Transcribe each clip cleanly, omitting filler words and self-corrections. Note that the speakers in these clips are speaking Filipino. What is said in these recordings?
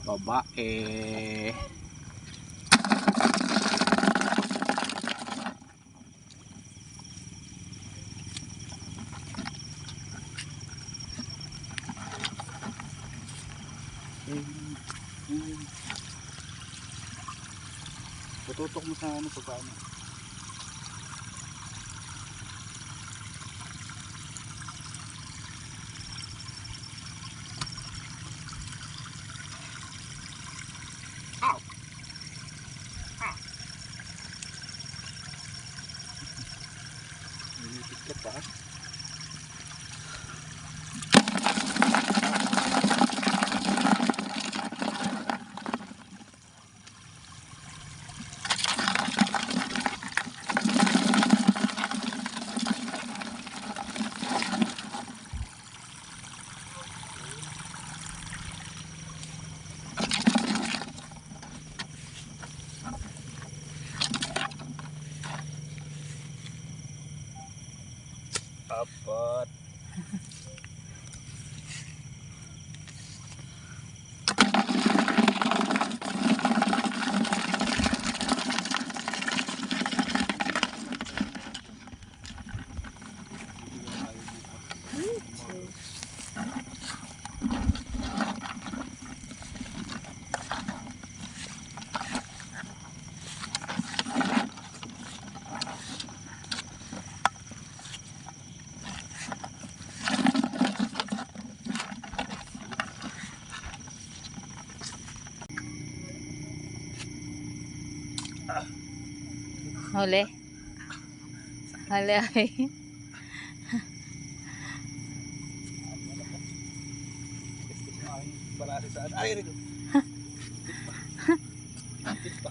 babae. Tututok mo sa ano pag ano. Ow! Nilipit ka pa. Apat. Huli. Huli ay. Ay, rito. Tip pa.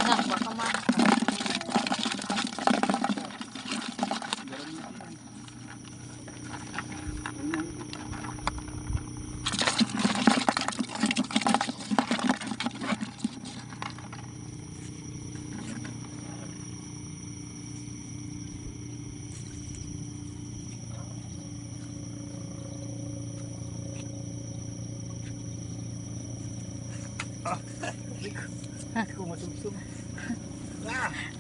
Nak, baka ma. Kung masubsub.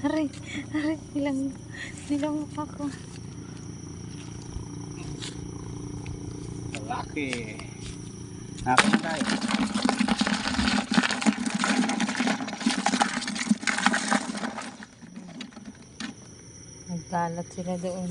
Aray, nilang ako. Malaki. Nakakita tayo. Nagkalat sila doon.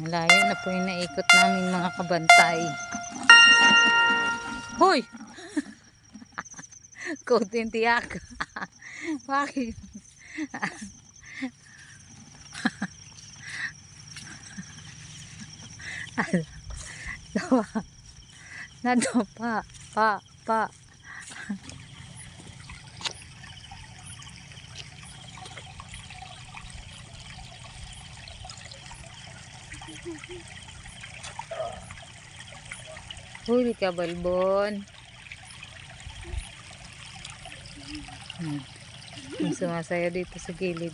Malayo na po yung naikot namin mga kabantay. Hoy! Kotin tiyak. Bakit? Nadopa. Pa. Huli ka, balbon. Sumasaya dito sa gilid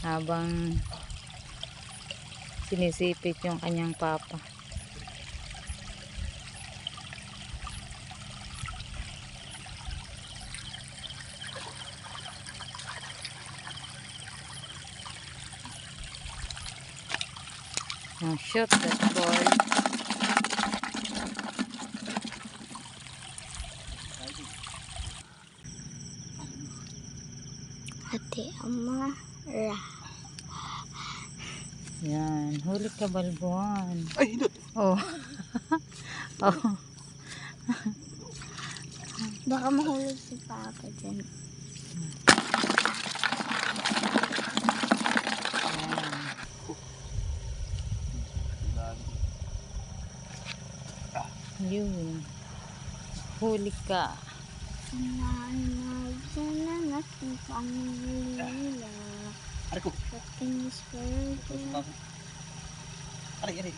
habang sinisipit yung kanyang papa. Now shoot that boy. Ate Ama Ra. Yan, huli ka, balbuan. Ay, hindot. Oh. Oh. Baka mahulog si Papa dyan. Yun. Huli ka. Na-imagine na natin pamilya. Aray ko. Pagkin is burger. Aray.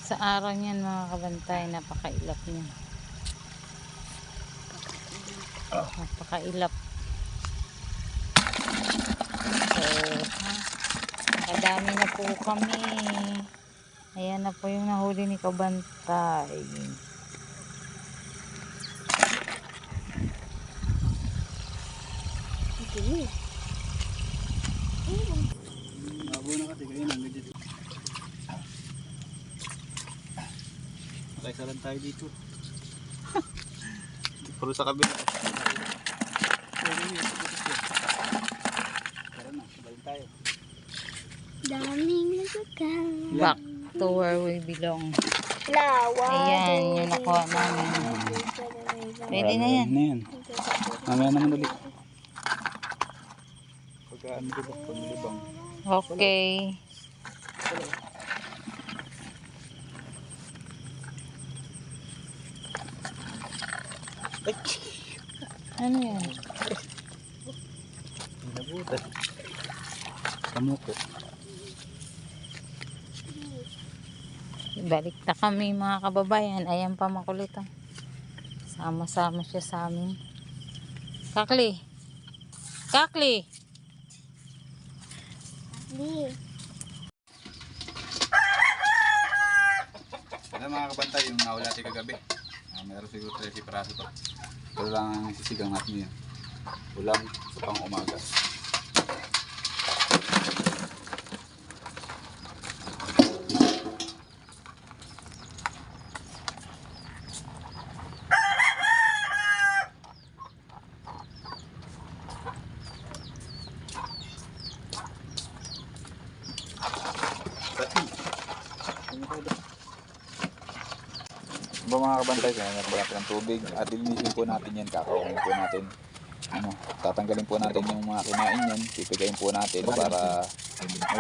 Sa araw niyan mga kabantay, napakailap niya. Napakailap. So, nakadami na po kami. Ayan na po yung nahuli ni Kabantay. Okay. Mabo na kasi kayo nang gadget. Makaisalan tayo dito. Puro sa kabila. Tara na, balik tayo. Daming nagkakal. Back to where we belong. Lawa. Ayan, yung nakuha namin. Pwede na yan. Mamaya naman ulit. Pagka ano diba, pamilibang. Okay. Ay! Ano yan? Nabutan. Kamuko. Balik na kami mga kababayan. Ayan pa makulit. Oh. Sama-sama siya sa amin. Kakli. Kakli. Di. Wala mga kabantay, yung nawala tayo kagabi. Meron siguro 13 piraso to. Ito lang ang sisigang natin yun. Ulam sa pang umaga. Ba mga kabantay, kaya meron natin ng tubig at lilinisin po natin yan, kakawin po natin. Tatanggalin po natin yung mga kinain yan, pipigayin po natin para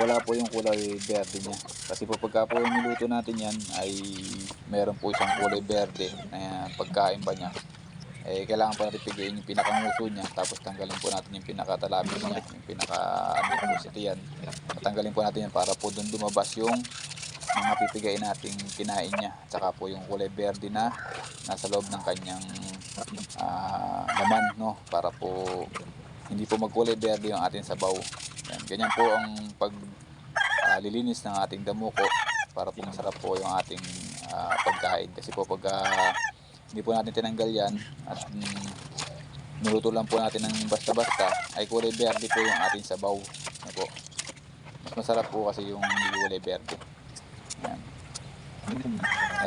wala po yung kulay berde niya. Kasi po pagka po yung niluto natin yan ay meron po isang kulay berde na pagkain ba niya. Eh, kailangan po natin pigayin yung pinakanguso niya, tapos tanggalin po natin yung pinakatalabis niya, yung pinaka-pusiti yan. Tanggalin po natin yan para po doon lumabas yung mga pipigayin nating kinain niya, tsaka po yung kulay berde na nasa loob ng kanyang laman, no? Para po hindi po magkulay berde yung ating sabaw. Yan. Ganyan po ang paglilinis ng ating damuko para po masarap po yung ating pagkain. Kasi po pag hindi po natin tinanggal yan at niluto lang po natin ng basta-basta, ay kulay berde po yung ating sabaw. Yan po. Mas masarap po kasi yung kulay berde. Yan.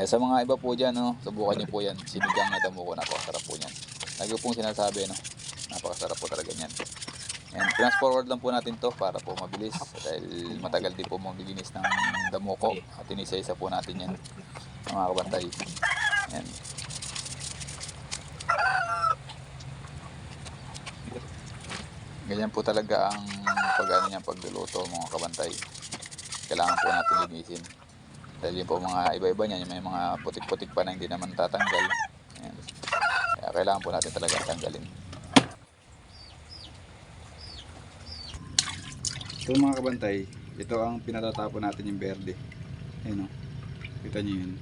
Sa mga iba po dyan, no, subukan nyo po yan. Sinigang na damuko, napakasarap po yan. Lagi pong sinasabi, no, napakasarap po talaga yan. And fast forward lang po natin to para po mabilis dahil matagal din po maglilinis ng damuko at inisa-isa po natin yan, mga kabantay. Yan. Ganyan po talaga ang pagluluto, mga kabantay. Kailangan po natin linisin. Dahil yun po mga iba-iba niyan, may mga putik-putik pa na hindi naman tatanggal. Ayan. Kaya kailangan po natin talaga tanggalin. Ito mga kabantay, ito ang pinatatapon natin yung berde. Ayan o. Kita nyo yun.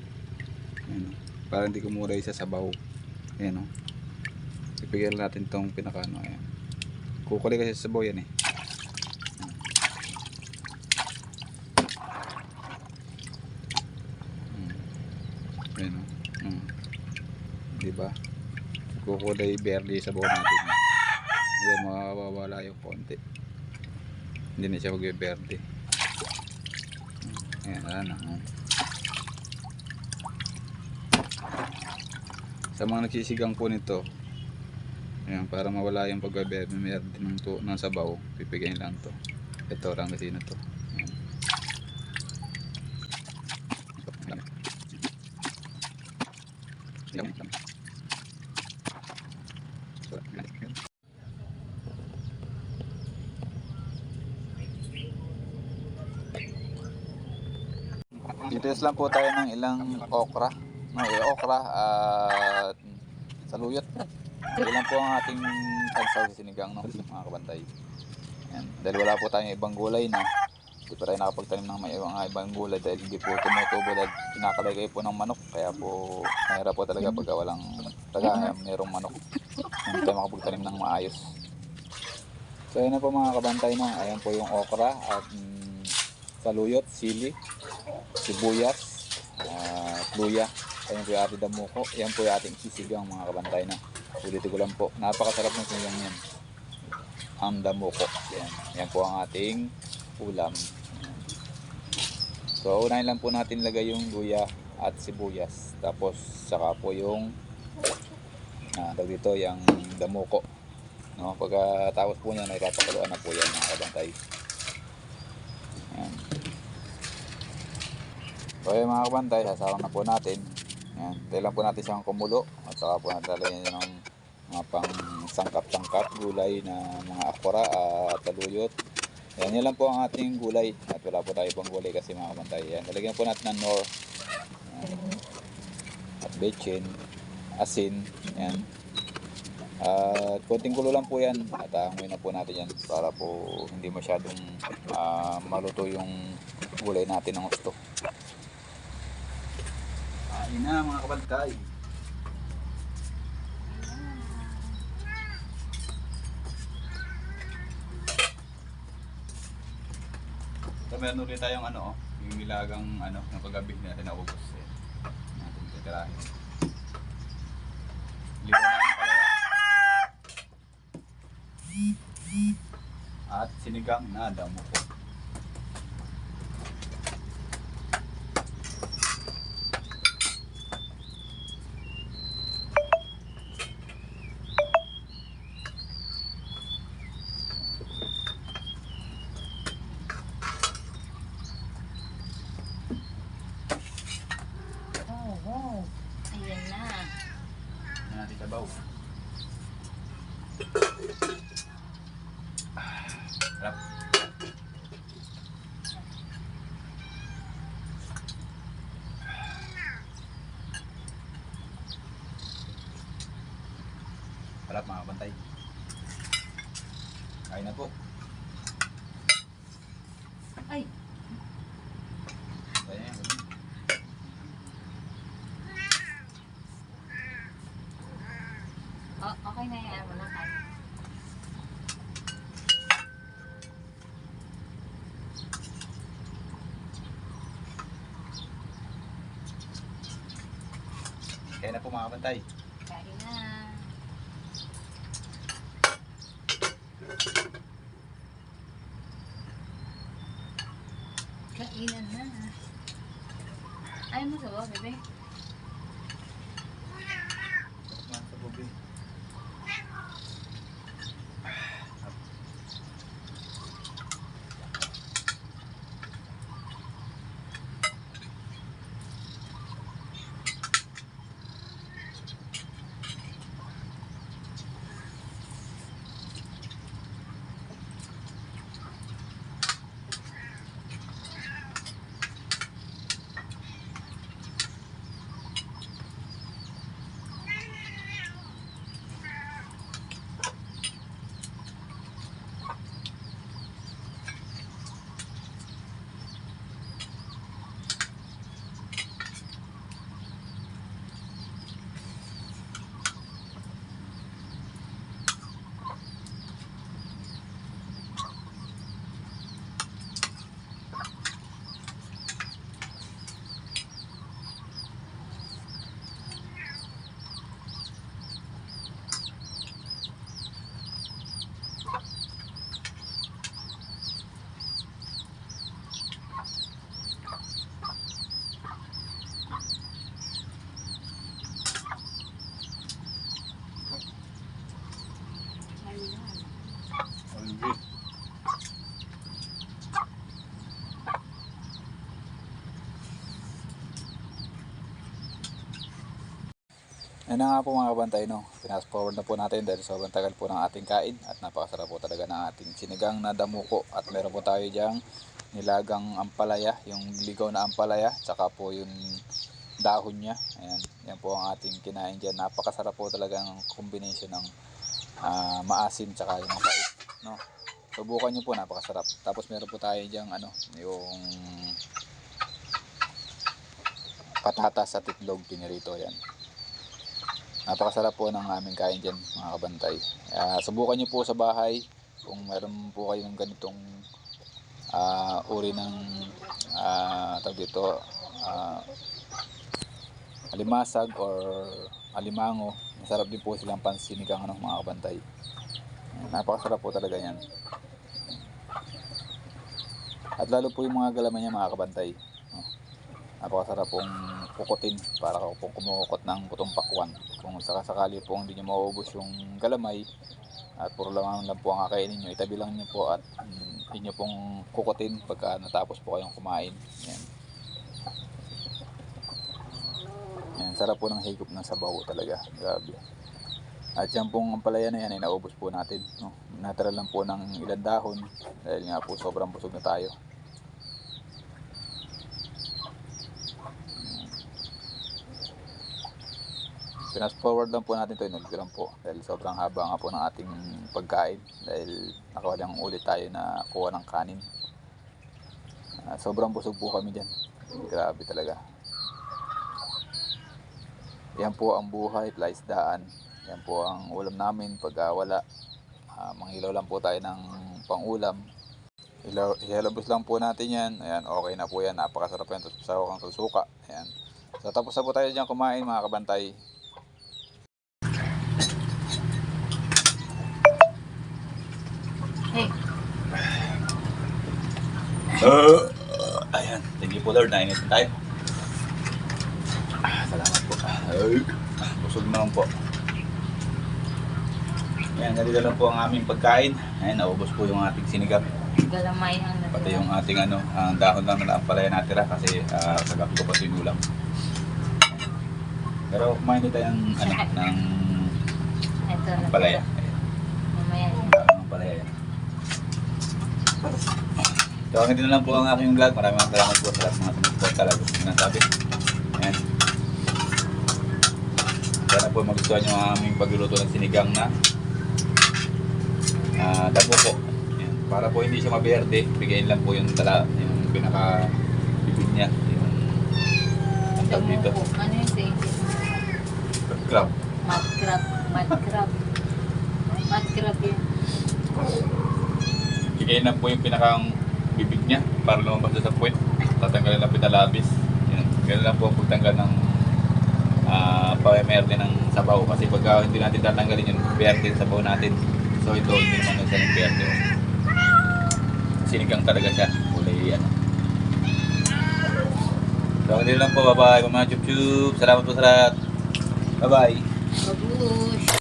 Ayan o. Para hindi kumuray sa sabaw. Ayan o. Ipigil natin itong pinakano. Ayan. Kukulay kasi sa sabaw yan eh. Ayan o. Diba? Kukulay berde sa sabaw natin. Ayan, mawawala yung konti. Hindi na siya mag-berde. Ayan, ano. Sa mga nagsisigang po nito, ayan, para mawala yung pag-berde ng sabaw, pipigayin lang to. Ito, rangasina to. Ayan. Magtitiis lang po tayo ng ilang okra. No, okra at saluyot. Yan lang po ang ating pansaw sa sinigang, no, mga kabantay. Yan. Dahil wala po tayong ibang gulay na. Hindi pa tayo nakapagtanim ng may ibang gulay dahil hindi po tumutubo dahil kinakalagay po ng manok. Kaya po mahirap po talaga pag walang mayroong manok. Hindi tayo makapagtanim ng maayos. So ayun na po mga kabantay, no. Ayan po yung okra at saluyot, sili, sibuyas, luya. Ayan po yung ating damuko. Ayan po yung ating sisigang mga kabantay, na. Ulitin ko lang po. Napakasarap ng sinigang yan. Ang damuko. Ayan. Ayan po ang ating ulam. Ayan. So unahin lang po natin lagay yung luya at sibuyas. Tapos saka po yung dito yung damuko. No, pagkatapos po niyan ay papakuloan na po yan mga kabantay. Ayan. So ayun mga kabantay, sasawang na po natin. Ayan. Tayo lang po natin siyang kumulo. At saka po natin lalagyan ng mga pang sangkap-sangkap gulay na mga akora at taluyot. Ayan, yan lang po ang ating gulay. At wala po tayo pang gulay kasi mga kabantay. Ayan. Lalagyan po natin ng nor. Ayan. At bechin. Asin. Ayan. At konting kulo lang po yan at hanguin na po natin yan para po hindi masyadong maluto yung gulay natin ng gusto. Kain na mga kabantay. So meron ulit tayong yung nilagang ng kagabi natin naubos. Natin titirahin. Liwan na ang palaya. At sinigang na damuko. Oh. Ayan na. Yan natin sabaw. Harap. Harap mga kabantay. Kain na po. Ay. Kaya yan. Oh, okay na yan. Wala ka. Kaya na po mga kabantay. Kain na. Kainan na. Ayaw mo sabaw, bebe? Sa bubi. Olive. Yan na nga po mga kabantay, no. Fast forward na po natin dahil sobrang tagal po ng ating kain at napakasarap po talaga ng ating sinigang na damuko. At meron po tayo diyang nilagang ampalaya, yung ligaw na ampalaya, tsaka po yung dahon niya. Ayan, yan po ang ating kinain dyan. Napakasarap po talaga ng combination ng maasim tsaka yung mapait, no? Subukan nyo po, napakasarap. Tapos meron po tayo dyan yung patatas at itlog pinirito. Yan, napakasarap po ng aming kain dyan, mga kabantay. Subukan nyo po sa bahay kung meron po kayong ganitong uri ng tawag dito, alimasag or alimango. Masarap din po silang pansinigang mga kabantay. Napakasarap po talaga yan. At lalo po yung mga galaman niya, mga kabantay. Napakasarap pong kukutin para pong kumukot ng butong pakwan. Kung sakasakali po hindi nyo maubos yung galamay at puro lang po ang kakainin nyo, itabi lang nyo po at inyo pong kukutin pagka natapos po kayong kumain. Yan. Yan, sarap po ng higop ng sabaw talaga. Grabe. At yan pong ampalaya na yan ay naubos po natin. No? Natira lang po ng ilang dahon dahil nga po sobrang busog na tayo. Pinas forward lang po natin ito, inulti lang po dahil sobrang haba nga po ng ating pagkain dahil nakawalang ulit tayo na kuha ng kanin. Sobrang busog po kami dyan. Grabe talaga. Yan po ang buhay, plaisdaan. Yan po ang ulam namin pag wala. Manghilaw lang po tayo ng pangulam. Ihalabos lang po natin yan. Ayan, okay na po yan. Napakasarap yan. Tapos pasawa kang susuka. Ayan. So tapos na po tayo dyan kumain, mga kabantay. Hey. Ayan, thank you po Lord, nainit na tayo. Salamat po. Busog naman po. Ayan, nalila lang po ang aming pagkain. Ayan, naubos po yung ating sinigang. Galamay ang Pati yung ating ang dahon lang na ampalaya natira kasi kagabi ko pa tinulang. Pero kumain na tayo ng ito na. ampalaya. Mamaya yan. Ampalaya yan. So hanggang dito na lang po ang aking vlog. Maraming salamat po sa lahat ng mga sumusuporta talaga gusto sinasabi. Ayan. Sana po magustuhan nyo ang aming pagluluto ng sinigang na dabo po. Ayan. Para po hindi siya maberde, bigayin lang po yung pinaka bibig niya. Yung ang tawag dito. Ano yung say? Crab. Mud crab. Mud crab. Mud crab yun. Bigayin lang po yung pinakang bibig niya para lumabas sa puwet. Tatanggalin lang pinalabis. Yan. Ganun lang po ang pagtanggal ng pamemerde ng sabaw. Kasi pag hindi natin tatanggalin yung berde ng sabaw natin. So ito hindi naman siya ng berde. Sinigang talaga siya. Kulay So hindi lang po. Bye bye mga chup-chup. Salamat po sa lahat. Bye bye. Babush.